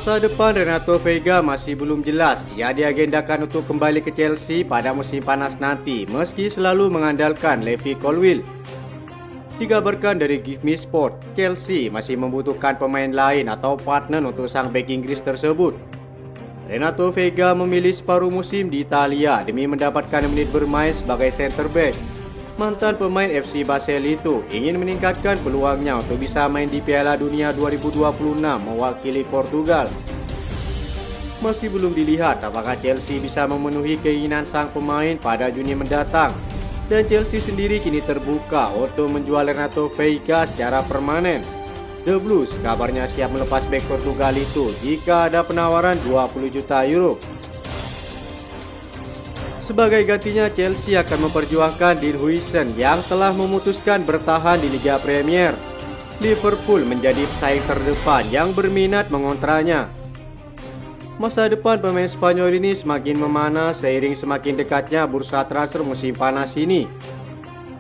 Masa depan Renato Veiga masih belum jelas. Ia diagendakan untuk kembali ke Chelsea pada musim panas nanti, meski selalu mengandalkan Levi Colwill. Dikabarkan dari Give Me Sport, Chelsea masih membutuhkan pemain lain atau partner untuk sang bek Inggris tersebut. Renato Veiga memilih separuh musim di Italia demi mendapatkan menit bermain sebagai center back. Mantan pemain FC Basel itu ingin meningkatkan peluangnya untuk bisa main di Piala Dunia 2026 mewakili Portugal. Masih belum dilihat apakah Chelsea bisa memenuhi keinginan sang pemain pada Juni mendatang. Dan Chelsea sendiri kini terbuka untuk menjual Renato Veiga secara permanen. The Blues kabarnya siap melepas bek Portugal itu jika ada penawaran 20 juta euro. Sebagai gantinya, Chelsea akan memperjuangkan Dean Huijsen yang telah memutuskan bertahan di Liga Premier. Liverpool menjadi pesaing terdepan yang berminat mengontranya. Masa depan pemain Spanyol ini semakin memana seiring semakin dekatnya bursa transfer musim panas ini.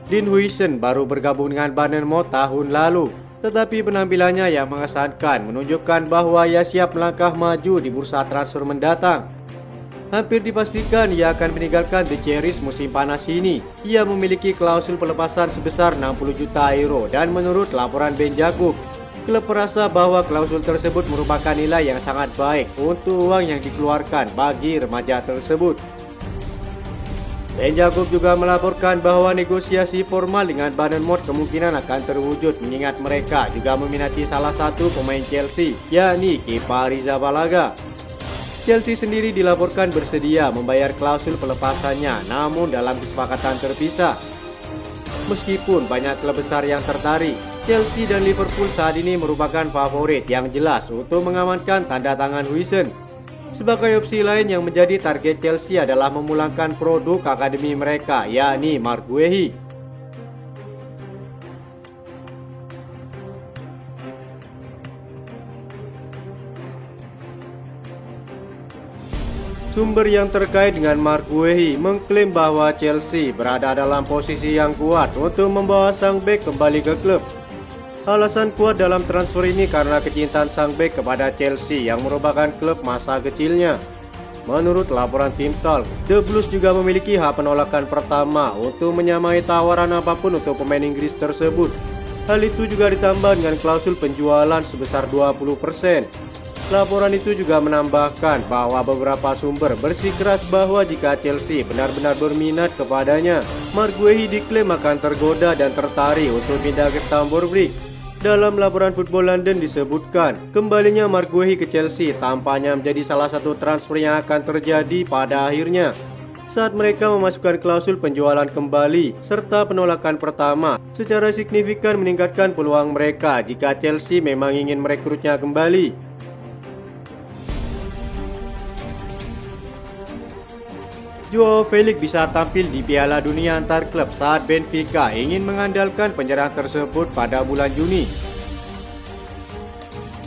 Dean Huijsen baru bergabung dengan Bournemouth tahun lalu, tetapi penampilannya yang mengesankan menunjukkan bahwa ia siap melangkah maju di bursa transfer mendatang. Hampir dipastikan ia akan meninggalkan The Cherries musim panas ini. Ia memiliki klausul pelepasan sebesar 60 juta euro dan menurut laporan Ben Jacob, klub merasa bahwa klausul tersebut merupakan nilai yang sangat baik untuk uang yang dikeluarkan bagi remaja tersebut. Ben Jacob juga melaporkan bahwa negosiasi formal dengan Bournemouth kemungkinan akan terwujud mengingat mereka juga meminati salah satu pemain Chelsea, yakni Kepa Arrizabalaga. Chelsea sendiri dilaporkan bersedia membayar klausul pelepasannya, namun dalam kesepakatan terpisah. Meskipun banyak klub besar yang tertarik, Chelsea dan Liverpool saat ini merupakan favorit yang jelas untuk mengamankan tanda tangan Huijsen. Sebagai opsi lain yang menjadi target Chelsea adalah memulangkan produk akademi mereka, yakni Marc Guehi. Sumber yang terkait dengan Marc Guehi mengklaim bahwa Chelsea berada dalam posisi yang kuat untuk membawa sang bek kembali ke klub. Alasan kuat dalam transfer ini karena kecintaan sang bek kepada Chelsea yang merupakan klub masa kecilnya. Menurut laporan Tim Talk, The Blues juga memiliki hak penolakan pertama untuk menyamai tawaran apapun untuk pemain Inggris tersebut. Hal itu juga ditambah dengan klausul penjualan sebesar 20%. Laporan itu juga menambahkan bahwa beberapa sumber bersikeras bahwa jika Chelsea benar-benar berminat kepadanya, Marc Guehi diklaim akan tergoda dan tertarik untuk pindah ke Stamford Bridge. Dalam laporan Football London disebutkan, kembalinya Marc Guehi ke Chelsea tampaknya menjadi salah satu transfer yang akan terjadi pada akhirnya. Saat mereka memasukkan klausul penjualan kembali serta penolakan pertama, secara signifikan meningkatkan peluang mereka jika Chelsea memang ingin merekrutnya kembali. Joao Felix bisa tampil di Piala Dunia antar klub saat Benfica ingin mengandalkan penyerang tersebut pada bulan Juni.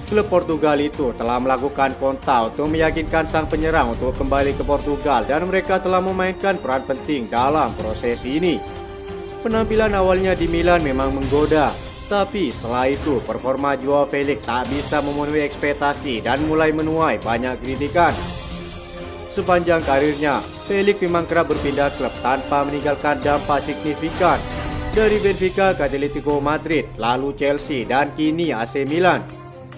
Klub Portugal itu telah melakukan kontak untuk meyakinkan sang penyerang untuk kembali ke Portugal dan mereka telah memainkan peran penting dalam proses ini. Penampilan awalnya di Milan memang menggoda, tapi setelah itu performa Joao Felix tak bisa memenuhi ekspektasi dan mulai menuai banyak kritikan. Sepanjang karirnya, Felix memang kerap berpindah klub tanpa meninggalkan dampak signifikan. Dari Benfica ke Atletico Madrid, lalu Chelsea, dan kini AC Milan.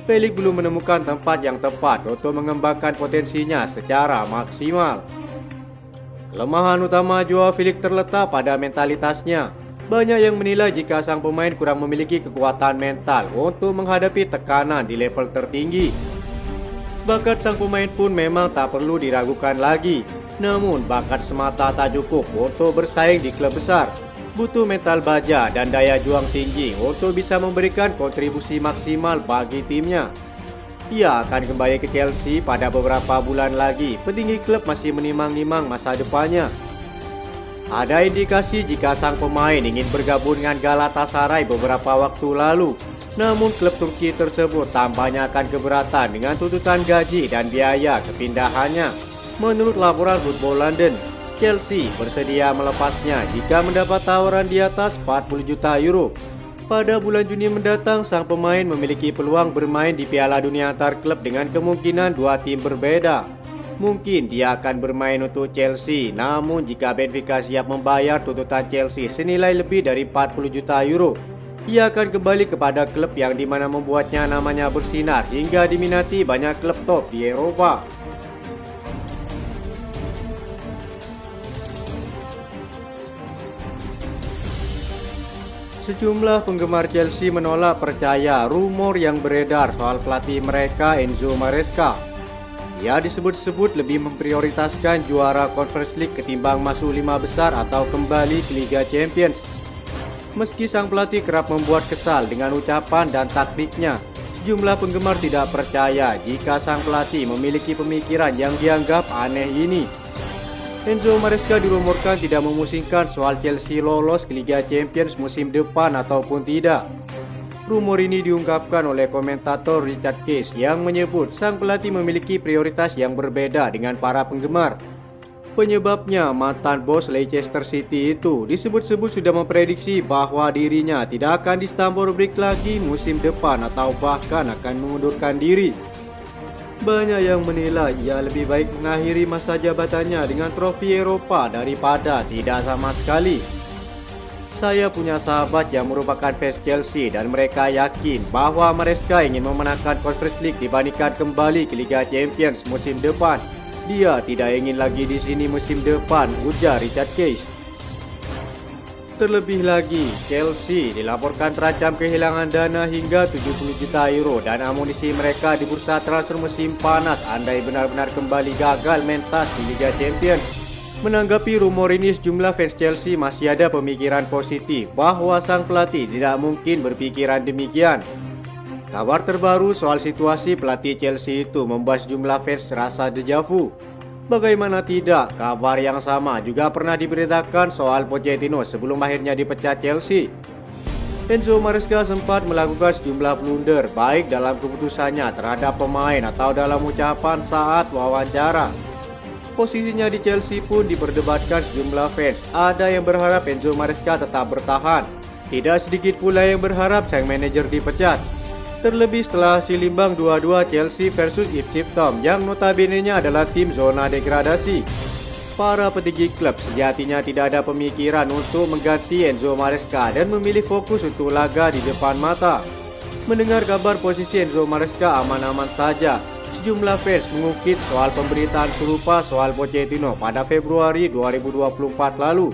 Felix belum menemukan tempat yang tepat untuk mengembangkan potensinya secara maksimal. Kelemahan utama Joao Felix terletak pada mentalitasnya. Banyak yang menilai jika sang pemain kurang memiliki kekuatan mental untuk menghadapi tekanan di level tertinggi. Bakat sang pemain pun memang tak perlu diragukan lagi. Namun bakat semata tak cukup untuk bersaing di klub besar. Butuh mental baja dan daya juang tinggi untuk bisa memberikan kontribusi maksimal bagi timnya. Ia akan kembali ke Chelsea pada beberapa bulan lagi. Petinggi klub masih menimang-nimang masa depannya. Ada indikasi jika sang pemain ingin bergabung dengan Galatasaray beberapa waktu lalu. Namun klub Turki tersebut tampaknya akan keberatan dengan tuntutan gaji dan biaya kepindahannya. Menurut laporan Football London, Chelsea bersedia melepasnya jika mendapat tawaran di atas 40 juta euro. Pada bulan Juni mendatang, sang pemain memiliki peluang bermain di Piala Dunia antar klub dengan kemungkinan dua tim berbeda. Mungkin dia akan bermain untuk Chelsea, namun jika Benfica siap membayar tuntutan Chelsea senilai lebih dari 40 juta euro, ia akan kembali kepada klub yang dimana membuatnya namanya bersinar hingga diminati banyak klub top di Eropa. Sejumlah penggemar Chelsea menolak percaya rumor yang beredar soal pelatih mereka Enzo Maresca. Ia disebut-sebut lebih memprioritaskan juara Conference League ketimbang masuk 5 besar atau kembali ke Liga Champions. Meski sang pelatih kerap membuat kesal dengan ucapan dan taktiknya, sejumlah penggemar tidak percaya jika sang pelatih memiliki pemikiran yang dianggap aneh ini. Enzo Maresca dirumorkan tidak memusingkan soal Chelsea lolos ke Liga Champions musim depan ataupun tidak. Rumor ini diungkapkan oleh komentator Richard Case yang menyebut sang pelatih memiliki prioritas yang berbeda dengan para penggemar. Penyebabnya, mantan bos Leicester City itu disebut-sebut sudah memprediksi bahwa dirinya tidak akan di Stamford Bridge lagi musim depan atau bahkan akan mengundurkan diri. Banyak yang menilai ia lebih baik mengakhiri masa jabatannya dengan trofi Eropa daripada tidak sama sekali. Saya punya sahabat yang merupakan fans Chelsea dan mereka yakin bahwa Maresca ingin memenangkan Conference League dibandingkan kembali ke Liga Champions musim depan. Dia tidak ingin lagi di sini musim depan, ujar Richard Case. Terlebih lagi, Chelsea dilaporkan terancam kehilangan dana hingga 70 juta euro dan amunisi mereka di bursa transfer musim panas andai benar-benar kembali gagal mentas di Liga Champions. Menanggapi rumor ini, sejumlah fans Chelsea masih ada pemikiran positif bahwa sang pelatih tidak mungkin berpikiran demikian. Kabar terbaru soal situasi pelatih Chelsea itu membuat sejumlah fans rasa dejavu. Bagaimana tidak, kabar yang sama juga pernah diberitakan soal Pochettino sebelum akhirnya dipecat Chelsea. Enzo Maresca sempat melakukan sejumlah blunder baik dalam keputusannya terhadap pemain atau dalam ucapan saat wawancara. Posisinya di Chelsea pun diperdebatkan sejumlah fans. Ada yang berharap Enzo Maresca tetap bertahan. Tidak sedikit pula yang berharap sang manajer dipecat. Terlebih setelah hasil imbang 2-2 Chelsea versus Ipswich Town yang notabene-nya adalah tim zona degradasi. Para petinggi klub sejatinya tidak ada pemikiran untuk mengganti Enzo Maresca dan memilih fokus untuk laga di depan mata. Mendengar kabar posisi Enzo Maresca aman-aman saja, sejumlah fans mengungkit soal pemberitaan serupa soal Pochettino pada Februari 2024 lalu.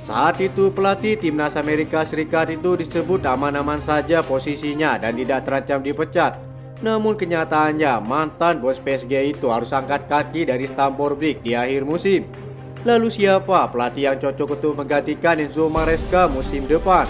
Saat itu pelatih timnas Amerika Serikat itu disebut aman-aman saja posisinya dan tidak terancam dipecat. Namun kenyataannya mantan bos PSG itu harus angkat kaki dari Stamford Bridge di akhir musim. Lalu siapa pelatih yang cocok untuk menggantikan Enzo Maresca musim depan?